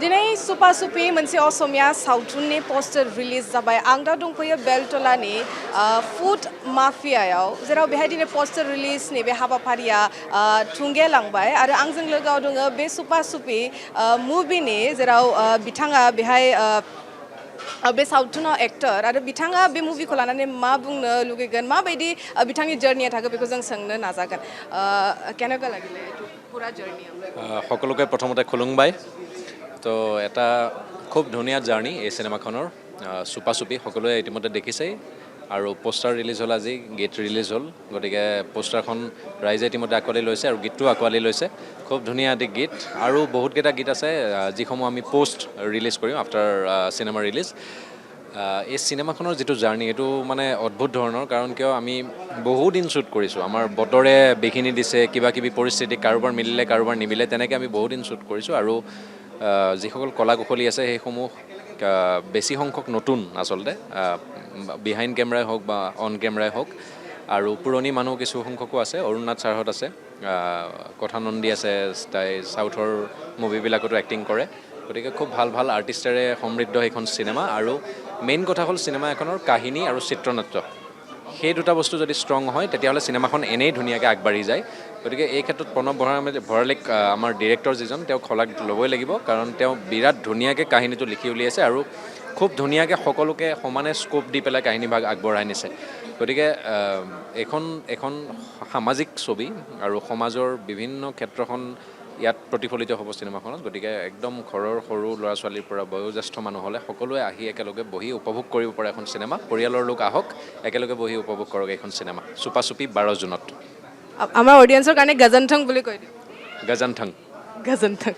दिनै सुपा सुपि मोनसे असमिया सावथुननि पोस्टार रिलिज जाबाय आं दा दंफैयो बेलतलानि फुड माफियायाव जेराव बेहाय दिनै पोस्टार रिलिजनि बे हाबाफारिया थुंगेलांबाय आरो आंजों लोगोआव दङ बे सुपा सुपि मुभिनि जेराव बिथाङा बेहाय बे सावथुनाव एक्टर आरो बिथाङा बे मुभिखौ लानानै मा बुंनो लुगैगोन माबायदि बिथांनि जार्निया थागोन बेखौ जों सोंनो नाजागोन केनेকুৱা লাগিলে এইটো পুৰা জাৰ্নি সকলোকে প্ৰথমতে খুলুংবাই তো এটা খুব ধুনীয়া জাৰ্নি এই চিনেমাখনৰ চুপা চুপি সকলোৱে ইতিমধ্যে দেখিছেই আৰু পোষ্টাৰ ৰিলিজ হ'ল আজি গীত ৰিলিজ হ'ল গতিকে পোষ্টাৰখন ৰাইজে ইতিমধ্যে আঁকোৱালি লৈছে আৰু গীতটো আঁকোৱালি লৈছে খুব ধুনীয়া এটি গীত আৰু বহুতকেইটা গীত আছে যিসমূহ আমি পোষ্ট ৰিলিজ কৰিম আফটাৰ চিনেমা ৰিলিজ এই চিনেমাখনৰ যিটো জাৰ্নি এইটো মানে অদ্ভুত ধৰণৰ কাৰণ কিয় আমি বহুদিন শ্বুট কৰিছোঁ আমাৰ বতৰে বিঘিনি দিছে কিবা কিবি পৰিস্থিতি কাৰোবাৰ মিলিলে কাৰোবাৰ নিমিলে তেনেকৈ আমি বহুদিন শ্বুট কৰিছোঁ আৰু যিসকল কলা কুশলী আছে সেইসমূহ বেছি সংখ্যক নতুন আচলতে বিহাইণ্ড কেমেৰাই হওক বা অন কেমেৰাই হওক আৰু পুৰণি মানুহ কিছু সংখ্যকো আছে অৰুণনাথ ছাৰহঁত আছে কথানন্দী আছে তাই চাউথৰ মুভিবিলাকতো এক্টিং কৰে গতিকে খুব ভাল ভাল আৰ্টিষ্টেৰে সমৃদ্ধ সেইখন চিনেমা আৰু মেইন কথা হ'ল চিনেমা এখনৰ কাহিনী আৰু চিত্ৰনাট্য সেই দুটা বস্তু যদি ষ্ট্ৰং হয় তেতিয়াহ'লে চিনেমাখন এনেই ধুনীয়াকৈ আগবাঢ়ি যায় গতিকে এই ক্ষেত্ৰত প্ৰণৱ ভৰালীক আমাৰ ডিৰেক্টৰ যিজন তেওঁক শলাগ ল'বই লাগিব কাৰণ তেওঁ বিৰাট ধুনীয়াকৈ কাহিনীটো লিখি উলিয়াইছে আৰু খুব ধুনীয়াকৈ সকলোকে সমানে স্কোপ দি পেলাই কাহিনীভাগ আগবঢ়াই নিছে গতিকে এখন সামাজিক ছবি আৰু সমাজৰ বিভিন্ন ক্ষেত্ৰখন ইয়াত প্ৰতিফলিত হ'ব চিনেমাখনত গতিকে একদম ঘৰৰ সৰু ল'ৰা ছোৱালীৰ পৰা বয়োজ্যেষ্ঠ মানুহলে সকলোৱে আহি একেলগে বহি উপভোগ কৰিব পাৰে এখন চিনেমা পৰিয়ালৰ লোক আহক একেলগে বহি উপভোগ কৰক এইখন চিনেমা চুপা চুপি 12 জুনত আমাৰ অডিয়েন্সৰ কাৰণে গজনথং বুলি কৈ দিওঁ গজনথং গজনথং